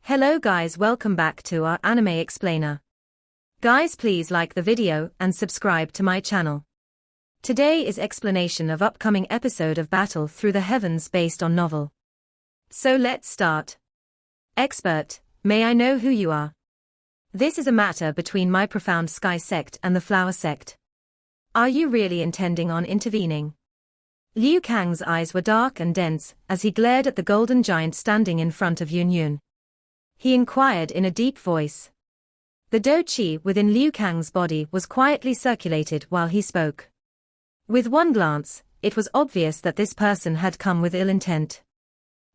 Hello guys, welcome back to our anime explainer. Guys, please like the video and subscribe to my channel. Today is explanation of upcoming episode of Battle Through the Heavens based on novel. So let's start. Expert, may I know who you are? This is a matter between my profound sky sect and the flower sect. Are you really intending on intervening? Liu Kang's eyes were dark and dense as he glared at the golden giant standing in front of Yun Yun. He inquired in a deep voice. The do qi within Liu Kang's body was quietly circulated while he spoke. With one glance, it was obvious that this person had come with ill intent.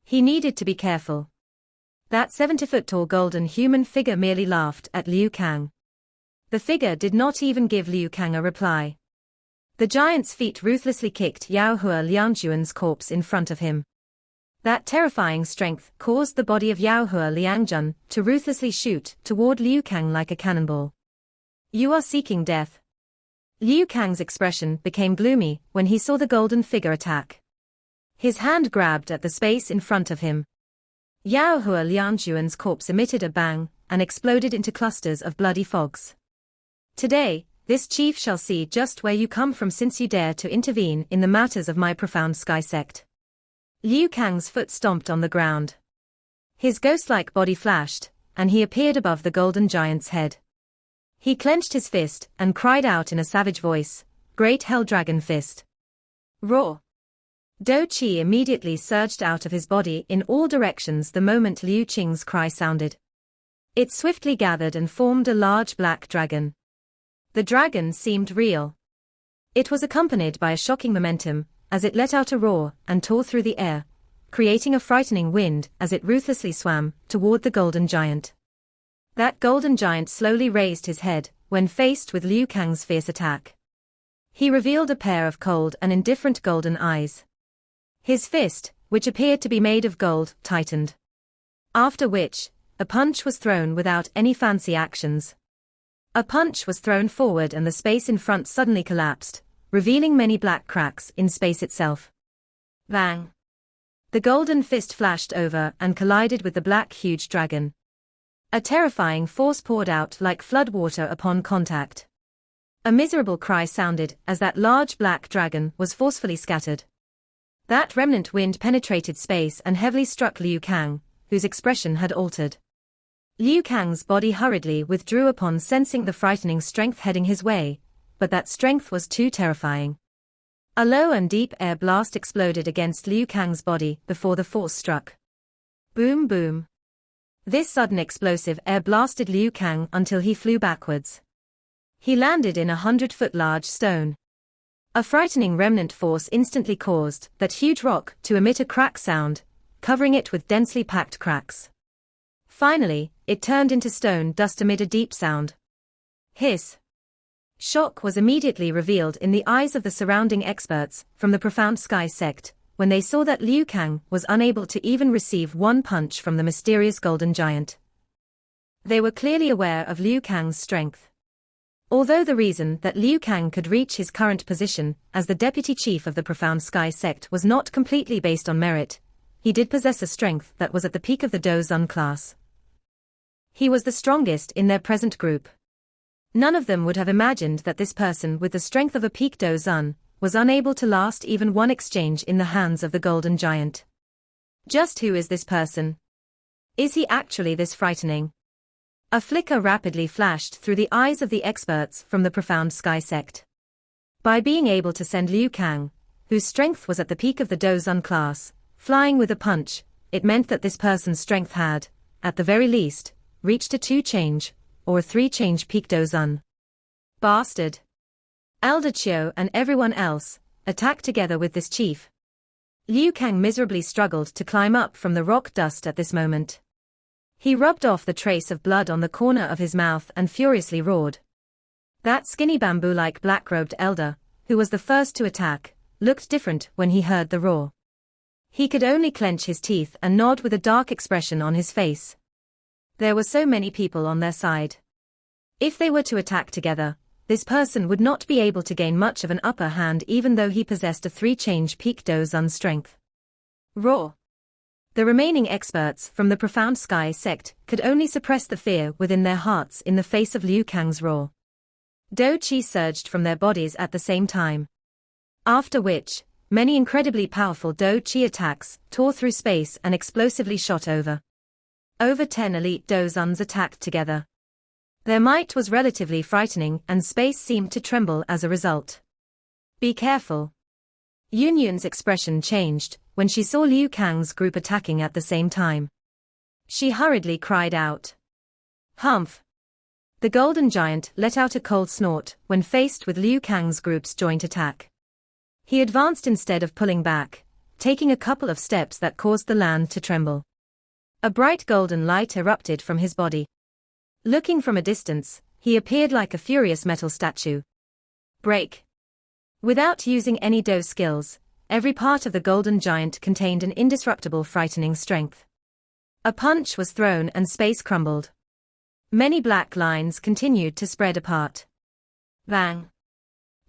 He needed to be careful. That 70-foot-tall golden human figure merely laughed at Liu Kang. The figure did not even give Liu Kang a reply. The giant's feet ruthlessly kicked Yao Hua Liangjuan's corpse in front of him. That terrifying strength caused the body of Yao Hua Liangjun to ruthlessly shoot toward Liu Kang like a cannonball. You are seeking death. Liu Kang's expression became gloomy when he saw the golden figure attack. His hand grabbed at the space in front of him. Yao Hua Liangjuan's corpse emitted a bang and exploded into clusters of bloody fogs. Today, this chief shall see just where you come from since you dare to intervene in the matters of my profound sky sect. Liu Kang's foot stomped on the ground. His ghost-like body flashed, and he appeared above the golden giant's head. He clenched his fist and cried out in a savage voice, "Great Hell Dragon Fist!" Roar! Do qi immediately surged out of his body in all directions the moment Liu Qing's cry sounded. It swiftly gathered and formed a large black dragon. The dragon seemed real. It was accompanied by a shocking momentum, as it let out a roar and tore through the air, creating a frightening wind as it ruthlessly swam toward the golden giant. That golden giant slowly raised his head when faced with Liu Kang's fierce attack. He revealed a pair of cold and indifferent golden eyes. His fist, which appeared to be made of gold, tightened. After which, a punch was thrown without any fancy actions. A punch was thrown forward and the space in front suddenly collapsed, revealing many black cracks in space itself. Bang! The golden fist flashed over and collided with the black huge dragon. A terrifying force poured out like floodwater upon contact. A miserable cry sounded as that large black dragon was forcefully scattered. That remnant wind penetrated space and heavily struck Liu Kang, whose expression had altered. Liu Kang's body hurriedly withdrew upon sensing the frightening strength heading his way, but that strength was too terrifying. A low and deep air blast exploded against Liu Kang's body before the force struck. Boom boom. This sudden explosive air blasted Liu Kang until he flew backwards. He landed in a 100-foot large stone. A frightening remnant force instantly caused that huge rock to emit a crack sound, covering it with densely packed cracks. Finally, it turned into stone dust amid a deep sound. Hiss. Shock was immediately revealed in the eyes of the surrounding experts from the profound sky sect, when they saw that Liu Kang was unable to even receive one punch from the mysterious golden giant. They were clearly aware of Liu Kang's strength. Although the reason that Liu Kang could reach his current position as the deputy chief of the profound sky sect was not completely based on merit, he did possess a strength that was at the peak of the Do Zun class. He was the strongest in their present group. None of them would have imagined that this person with the strength of a peak Do Zun was unable to last even one exchange in the hands of the golden giant. Just who is this person? Is he actually this frightening? A flicker rapidly flashed through the eyes of the experts from the profound sky sect. By being able to send Liu Kang, whose strength was at the peak of the Do Zun class, flying with a punch, it meant that this person's strength had, at the very least, reached a 2-change, or a 3-change peak Do Zun. Bastard! Elder Qiao and everyone else attacked together with this chief. Liu Kang miserably struggled to climb up from the rock dust at this moment. He rubbed off the trace of blood on the corner of his mouth and furiously roared. That skinny bamboo-like black-robed elder, who was the first to attack, looked different when he heard the roar. He could only clench his teeth and nod with a dark expression on his face. There were so many people on their side. If they were to attack together, this person would not be able to gain much of an upper hand even though he possessed a 3-change peak Do Zun strength. Roar! The remaining experts from the Profound Sky sect could only suppress the fear within their hearts in the face of Liu Kang's roar. Do Qi surged from their bodies at the same time. After which, many incredibly powerful Do Qi attacks tore through space and explosively shot over. Over 10 elite Do Zuns attacked together. Their might was relatively frightening and space seemed to tremble as a result. Be careful. Yun Yun's expression changed when she saw Liu Kang's group attacking at the same time. She hurriedly cried out. Humph! The golden giant let out a cold snort when faced with Liu Kang's group's joint attack. He advanced instead of pulling back, taking a couple of steps that caused the land to tremble. A bright golden light erupted from his body. Looking from a distance, he appeared like a furious metal statue. Break! Without using any Do skills, every part of the golden giant contained an indestructible frightening strength. A punch was thrown and space crumbled. Many black lines continued to spread apart. Bang!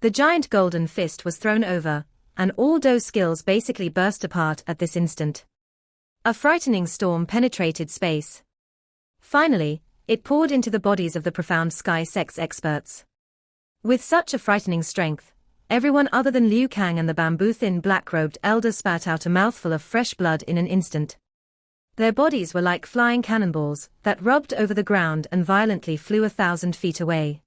The giant golden fist was thrown over, and all Do skills basically burst apart at this instant. A frightening storm penetrated space. Finally, it poured into the bodies of the Profound Sky sect's experts. With such a frightening strength, everyone other than Liu Kang and the bamboo-thin black-robed elder spat out a mouthful of fresh blood in an instant. Their bodies were like flying cannonballs that rubbed over the ground and violently flew 1,000 feet away.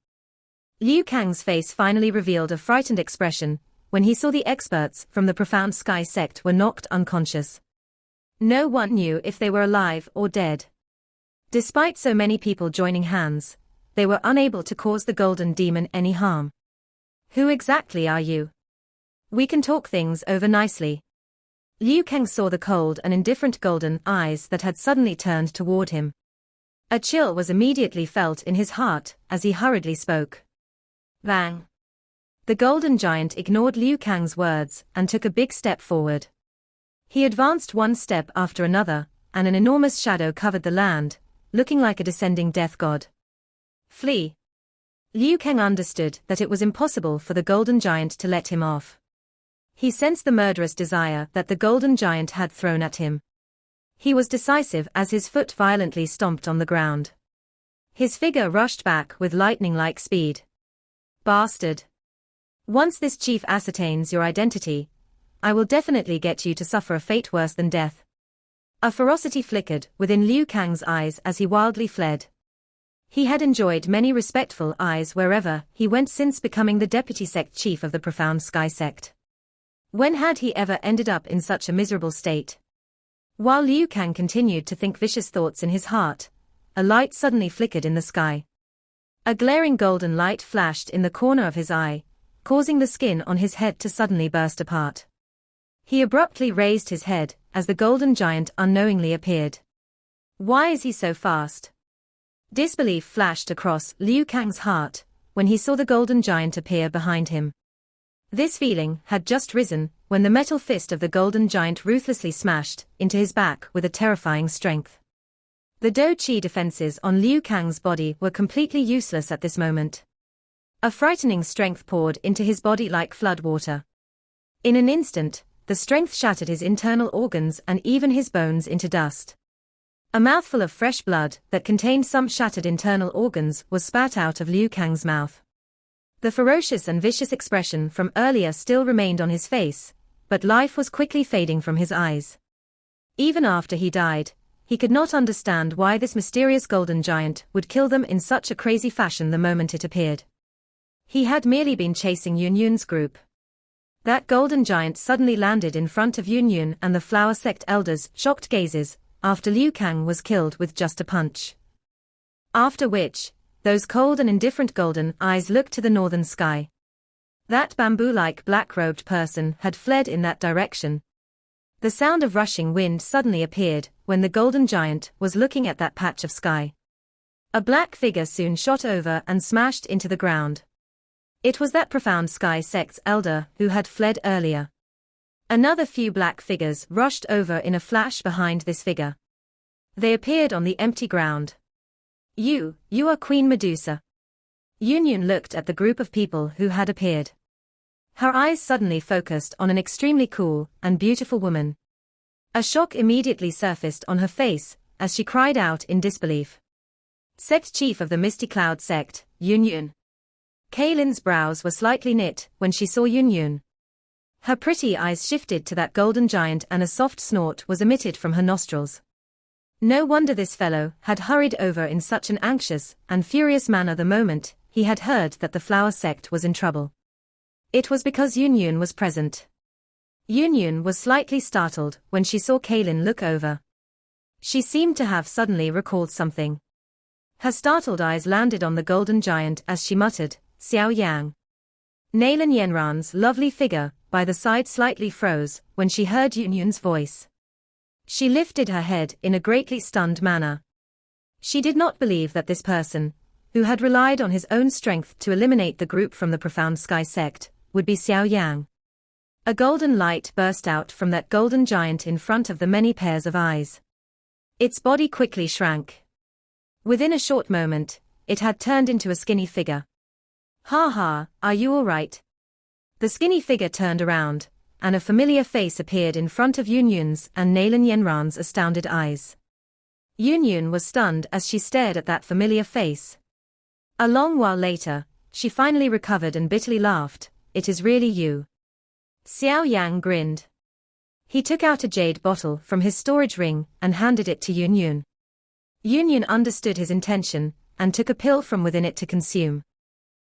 Liu Kang's face finally revealed a frightened expression when he saw the experts from the Profound Sky sect were knocked unconscious. No one knew if they were alive or dead. Despite so many people joining hands, they were unable to cause the golden demon any harm. Who exactly are you? We can talk things over nicely. Liu Kang saw the cold and indifferent golden eyes that had suddenly turned toward him. A chill was immediately felt in his heart as he hurriedly spoke. Bang! The golden giant ignored Liu Kang's words and took a big step forward. He advanced one step after another, and an enormous shadow covered the land, looking like a descending death god. Flee! Liu Kang understood that it was impossible for the golden giant to let him off. He sensed the murderous desire that the golden giant had thrown at him. He was decisive as his foot violently stomped on the ground. His figure rushed back with lightning-like speed. Bastard! Once this chief ascertains your identity, I will definitely get you to suffer a fate worse than death. A ferocity flickered within Liu Kang's eyes as he wildly fled. He had enjoyed many respectful eyes wherever he went since becoming the deputy sect chief of the Profound Sky sect. When had he ever ended up in such a miserable state? While Liu Kang continued to think vicious thoughts in his heart, a light suddenly flickered in the sky. A glaring golden light flashed in the corner of his eye, causing the skin on his head to suddenly burst apart. He abruptly raised his head as the golden giant unknowingly appeared. Why is he so fast? Disbelief flashed across Liu Kang's heart when he saw the golden giant appear behind him. This feeling had just risen when the metal fist of the golden giant ruthlessly smashed into his back with a terrifying strength. The Do Qi defenses on Liu Kang's body were completely useless at this moment. A frightening strength poured into his body like floodwater. In an instant, the strength shattered his internal organs and even his bones into dust. A mouthful of fresh blood that contained some shattered internal organs was spat out of Liu Kang's mouth. The ferocious and vicious expression from earlier still remained on his face, but life was quickly fading from his eyes. Even after he died, he could not understand why this mysterious golden giant would kill them in such a crazy fashion the moment it appeared. He had merely been chasing Yun Yun's group. That golden giant suddenly landed in front of Yun Yun and the flower sect elders' shocked gazes after Liu Kang was killed with just a punch. After which, those cold and indifferent golden eyes looked to the northern sky. That bamboo-like black-robed person had fled in that direction. The sound of rushing wind suddenly appeared when the golden giant was looking at that patch of sky. A black figure soon shot over and smashed into the ground. It was that Profound Sky sect's elder who had fled earlier. Another few black figures rushed over in a flash behind this figure. They appeared on the empty ground. You are Queen Medusa. Yun Yun looked at the group of people who had appeared. Her eyes suddenly focused on an extremely cool and beautiful woman. A shock immediately surfaced on her face, as she cried out in disbelief. Sect Chief of the Misty Cloud Sect, Yun. Kaylin's brows were slightly knit when she saw Yun. Her pretty eyes shifted to that golden giant and a soft snort was emitted from her nostrils. No wonder this fellow had hurried over in such an anxious and furious manner the moment he had heard that the flower sect was in trouble. It was because Yun was present. Yun was slightly startled when she saw Kaylin look over. She seemed to have suddenly recalled something. Her startled eyes landed on the golden giant as she muttered, "Xiao Yan." Nalan Yenran's lovely figure by the side slightly froze when she heard Yun's voice. She lifted her head in a greatly stunned manner. She did not believe that this person, who had relied on his own strength to eliminate the group from the Profound Sky sect, would be Xiao Yan. A golden light burst out from that golden giant in front of the many pairs of eyes. Its body quickly shrank. Within a short moment, it had turned into a skinny figure. "Ha ha, are you all right?" The skinny figure turned around, and a familiar face appeared in front of Yun's and Nalan Yenran's astounded eyes. Yun was stunned as she stared at that familiar face. A long while later, she finally recovered and bitterly laughed, "It is really you." Xiao Yang grinned. He took out a jade bottle from his storage ring and handed it to Yun. Yun understood his intention and took a pill from within it to consume.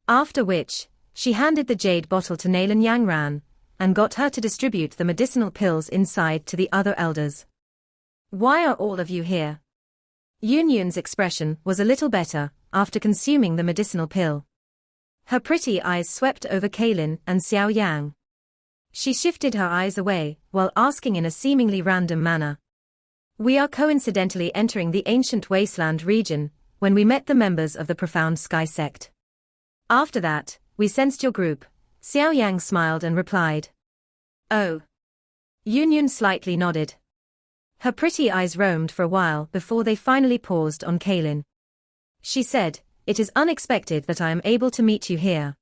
After which, she handed the jade bottle to Nalan Yenran and got her to distribute the medicinal pills inside to the other elders. "Why are all of you here?" Yun's expression was a little better after consuming the medicinal pill. Her pretty eyes swept over Kaylin and Xiao Yang. She shifted her eyes away while asking in a seemingly random manner. "We are coincidentally entering the ancient wasteland region when we met the members of the Profound Sky sect. After that, we sensed your group." Xiao Yang smiled and replied. "Oh." Yun slightly nodded. Her pretty eyes roamed for a while before they finally paused on Kaylin. She said, "It is unexpected that I am able to meet you here."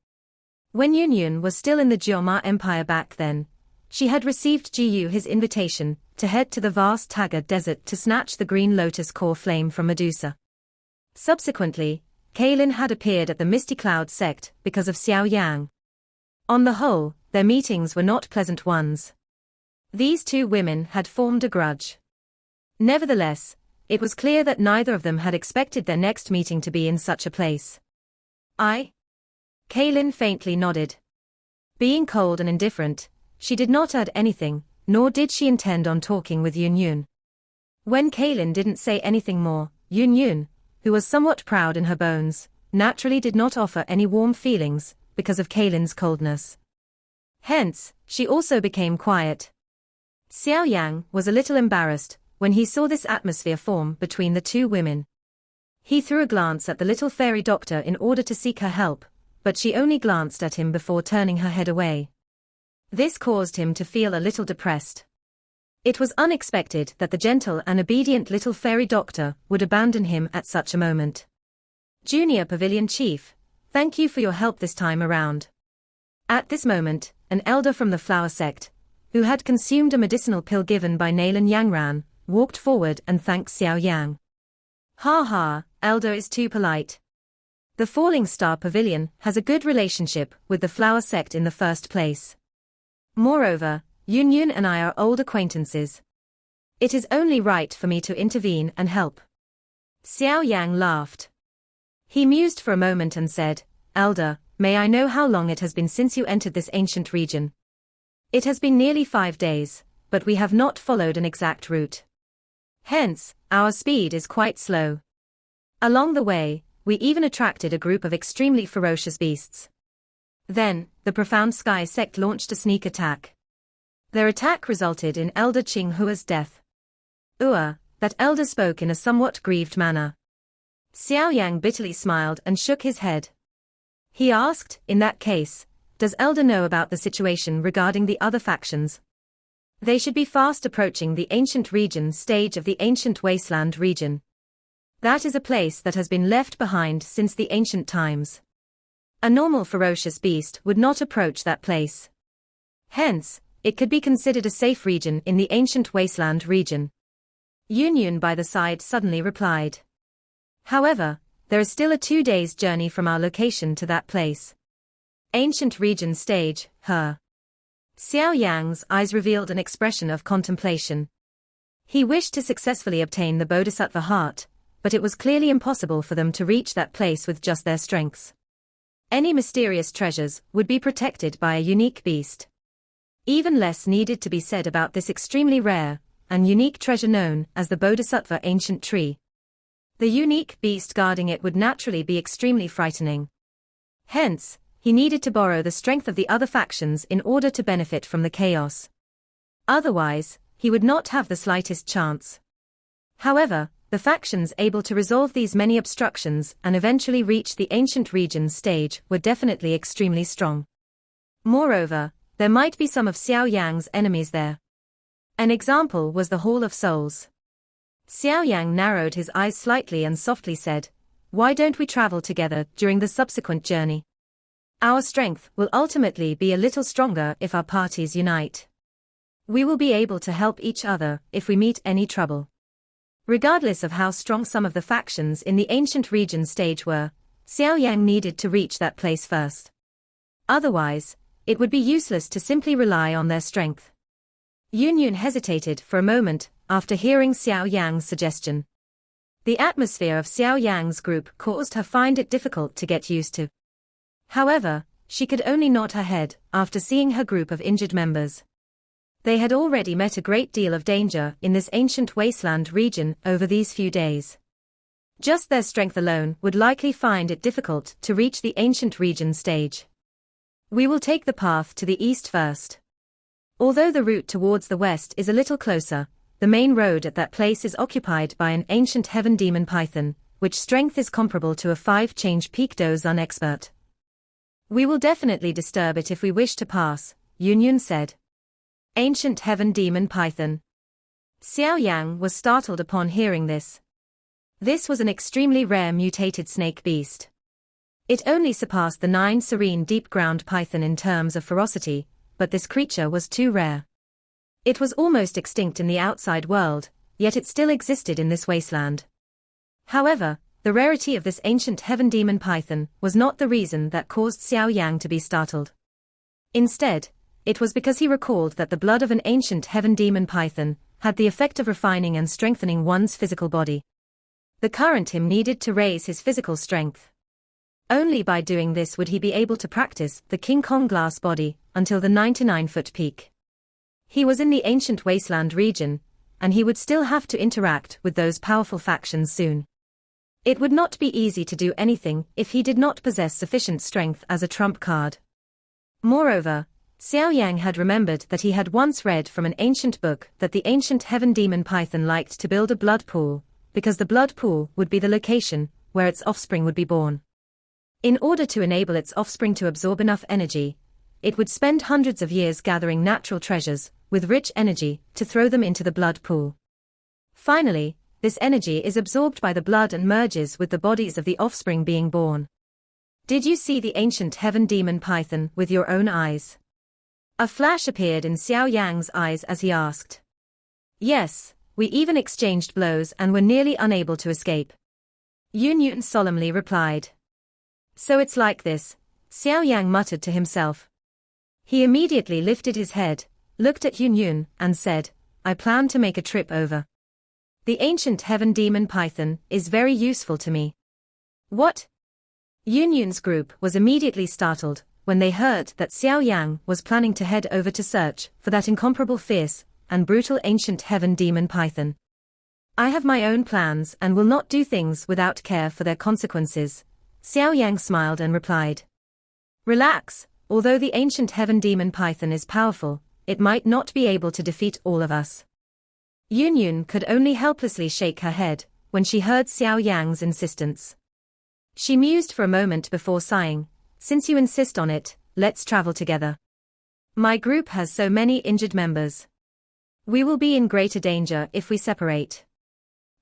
When Yun was still in the Jioma Empire back then, she had received his invitation to head to the vast Taga Desert to snatch the green lotus core flame from Medusa. Subsequently, Kaylin had appeared at the Misty Cloud sect because of Xiao Yang. On the whole, their meetings were not pleasant ones. These two women had formed a grudge. Nevertheless, it was clear that neither of them had expected their next meeting to be in such a place. Kaylin faintly nodded. Being cold and indifferent, she did not add anything, nor did she intend on talking with Yun. When Kaylin didn't say anything more, Yun, who was somewhat proud in her bones, naturally did not offer any warm feelings because of Kaylin's coldness. Hence, she also became quiet. Xiao Yang was a little embarrassed when he saw this atmosphere form between the two women. He threw a glance at the little fairy doctor in order to seek her help, but she only glanced at him before turning her head away. This caused him to feel a little depressed. It was unexpected that the gentle and obedient little fairy doctor would abandon him at such a moment. "Junior Pavilion Chief, thank you for your help this time around." At this moment, an elder from the flower sect, who had consumed a medicinal pill given by Nalan Yenran, walked forward and thanked Xiao Yang. "Ha ha, elder is too polite. The Falling Star Pavilion has a good relationship with the flower sect in the first place. Moreover, Yun and I are old acquaintances. It is only right for me to intervene and help." Xiao Yang laughed. He mused for a moment and said, "Elder, may I know how long it has been since you entered this ancient region?" "It has been nearly 5 days, but we have not followed an exact route. Hence, our speed is quite slow. Along the way, we even attracted a group of extremely ferocious beasts. Then, the Profound Sky sect launched a sneak attack. Their attack resulted in Elder Qing Hua's death." That elder spoke in a somewhat grieved manner. Xiao Yang bitterly smiled and shook his head. He asked, "In that case, does Elder know about the situation regarding the other factions?" "They should be fast approaching the ancient region stage of the ancient wasteland region. That is a place that has been left behind since the ancient times. A normal ferocious beast would not approach that place. Hence, it could be considered a safe region in the ancient wasteland region. Yun by the side suddenly replied. However, there is still a 2 days journey from our location to that place. Ancient region stage, her. Xiao Yan's eyes revealed an expression of contemplation. He wished to successfully obtain the Bodhisattva heart, but it was clearly impossible for them to reach that place with just their strengths. Any mysterious treasures would be protected by a unique beast. Even less needed to be said about this extremely rare and unique treasure known as the Bodhisattva ancient tree. The unique beast guarding it would naturally be extremely frightening. Hence, he needed to borrow the strength of the other factions in order to benefit from the chaos. Otherwise, he would not have the slightest chance. However, the factions able to resolve these many obstructions and eventually reach the ancient regions stage were definitely extremely strong. Moreover, there might be some of Xiao Yan's enemies there. An example was the Hall of Souls. Xiao Yan narrowed his eyes slightly and softly said, "Why don't we travel together during the subsequent journey? Our strength will ultimately be a little stronger if our parties unite. We will be able to help each other if we meet any trouble." Regardless of how strong some of the factions in the ancient region stage were, Xiao Yan needed to reach that place first. Otherwise, it would be useless to simply rely on their strength. Yun hesitated for a moment after hearing Xiao Yan's suggestion. The atmosphere of Xiao Yan's group caused her find it difficult to get used to. However, she could only nod her head after seeing her group of injured members. They had already met a great deal of danger in this ancient wasteland region over these few days. Just their strength alone would likely find it difficult to reach the ancient region stage. We will take the path to the east first. Although the route towards the west is a little closer, the main road at that place is occupied by an ancient heaven demon python, which strength is comparable to a 5-change peak Dozun expert. We will definitely disturb it if we wish to pass, Yun said. Ancient heaven demon python. Xiao Yang was startled upon hearing this. This was an extremely rare mutated snake beast. It only surpassed the 9 serene deep-ground python in terms of ferocity, but this creature was too rare. It was almost extinct in the outside world, yet it still existed in this wasteland. However, the rarity of this ancient heaven demon python was not the reason that caused Xiao Yang to be startled. Instead, it was because he recalled that the blood of an ancient heaven demon python had the effect of refining and strengthening one's physical body. The current him needed to raise his physical strength. Only by doing this would he be able to practice the King Kong glass body until the 99-foot peak. He was in the ancient wasteland region, and he would still have to interact with those powerful factions soon. It would not be easy to do anything if he did not possess sufficient strength as a trump card. Moreover, Xiao Yang had remembered that he had once read from an ancient book that the ancient heaven demon python liked to build a blood pool, because the blood pool would be the location where its offspring would be born. In order to enable its offspring to absorb enough energy, it would spend hundreds of years gathering natural treasures with rich energy to throw them into the blood pool. Finally, this energy is absorbed by the blood and merges with the bodies of the offspring being born. Did you see the ancient heaven demon python with your own eyes? A flash appeared in Xiao Yang's eyes as he asked. Yes, we even exchanged blows and were nearly unable to escape. Yun solemnly replied. So it's like this, Xiao Yang muttered to himself. He immediately lifted his head, looked at Yun and said, I plan to make a trip over. The ancient heaven demon python is very useful to me. What? Yun's group was immediately startled when they heard that Xiao Yang was planning to head over to search for that incomparable fierce and brutal ancient heaven demon python. I have my own plans and will not do things without care for their consequences, Xiao Yang smiled and replied. Relax, although the ancient heaven demon python is powerful, it might not be able to defeat all of us. Yun could only helplessly shake her head when she heard Xiao Yang's insistence. She mused for a moment before sighing, since you insist on it, let's travel together. My group has so many injured members. We will be in greater danger if we separate.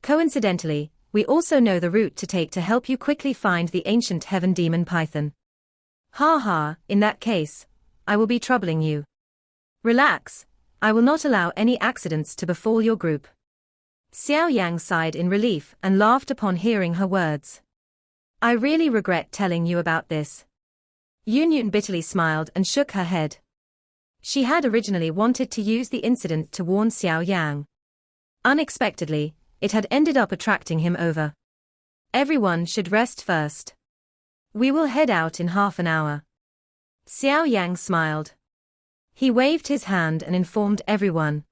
Coincidentally, we also know the route to take to help you quickly find the ancient heaven demon python. Ha ha, in that case, I will be troubling you. Relax, I will not allow any accidents to befall your group. Xiao Yang sighed in relief and laughed upon hearing her words. I really regret telling you about this. Yun bitterly smiled and shook her head. She had originally wanted to use the incident to warn Xiao Yang. Unexpectedly, it had ended up attracting him over. Everyone should rest first. We will head out in half an hour. Xiao Yang smiled. He waved his hand and informed everyone.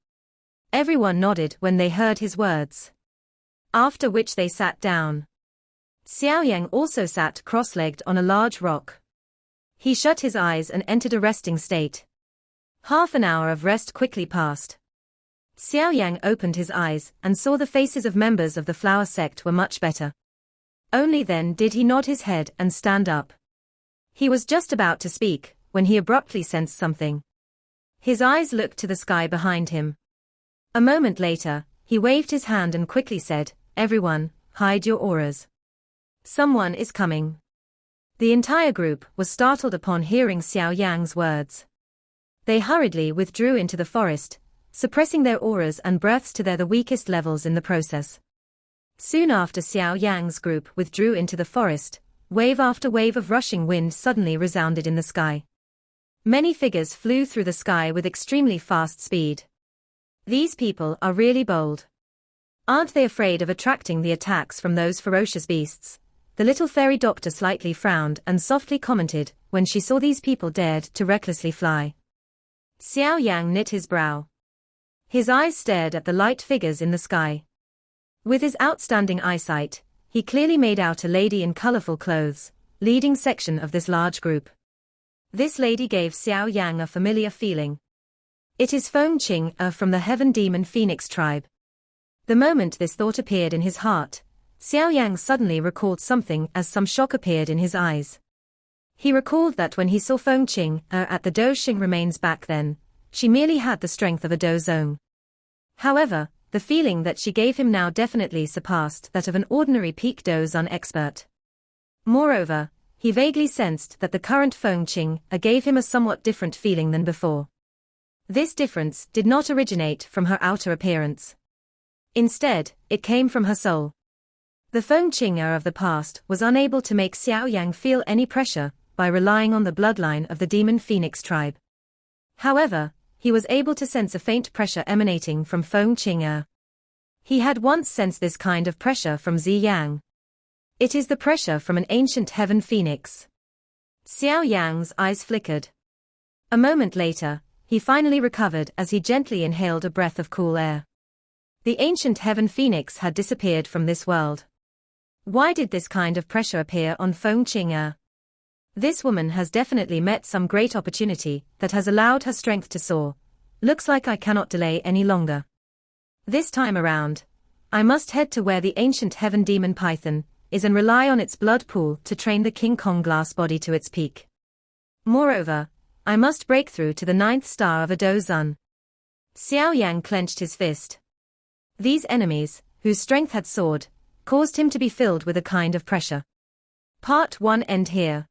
Everyone nodded when they heard his words. After which they sat down. Xiao Yang also sat cross-legged on a large rock. He shut his eyes and entered a resting state. Half an hour of rest quickly passed. Xiao Yang opened his eyes and saw the faces of members of the flower sect were much better. Only then did he nod his head and stand up. He was just about to speak, when he abruptly sensed something. His eyes looked to the sky behind him. A moment later, he waved his hand and quickly said, "Everyone, hide your auras. Someone is coming." The entire group was startled upon hearing Xiao Yang's words. They hurriedly withdrew into the forest, suppressing their auras and breaths to the weakest levels in the process. Soon after Xiao Yang's group withdrew into the forest, wave after wave of rushing wind suddenly resounded in the sky. Many figures flew through the sky with extremely fast speed. These people are really bold. Aren't they afraid of attracting the attacks from those ferocious beasts? The little fairy doctor slightly frowned and softly commented when she saw these people dared to recklessly fly. Xiao Yang knit his brow. His eyes stared at the light figures in the sky. With his outstanding eyesight, he clearly made out a lady in colorful clothes, leading section of this large group. This lady gave Xiao Yang a familiar feeling. It is Feng Qing from the Heaven Demon Phoenix tribe. The moment this thought appeared in his heart, Xiao Yang suddenly recalled something as some shock appeared in his eyes. He recalled that when he saw Feng Qing at the Do Xing remains back then, she merely had the strength of a Do Zong. However, the feeling that she gave him now definitely surpassed that of an ordinary peak Do Zun expert. Moreover, he vaguely sensed that the current Feng Qing gave him a somewhat different feeling than before. This difference did not originate from her outer appearance. Instead, it came from her soul. The Feng Qing of the past was unable to make Xiao Yang feel any pressure by relying on the bloodline of the Demon Phoenix tribe. However, he was able to sense a faint pressure emanating from Feng Qing. He had once sensed this kind of pressure from Zi Yang. It is the pressure from an ancient heaven phoenix. Xiao Yang's eyes flickered. A moment later, he finally recovered as he gently inhaled a breath of cool air. The ancient heaven phoenix had disappeared from this world. Why did this kind of pressure appear on Feng Qing? This woman has definitely met some great opportunity that has allowed her strength to soar. Looks like I cannot delay any longer. This time around, I must head to where the ancient heaven demon python is and rely on its blood pool to train the King Kong glass body to its peak. Moreover, I must break through to the 9th star of a Do Zun. Xiao Yang clenched his fist. These enemies, whose strength had soared, caused him to be filled with a kind of pressure. Part 1 end here.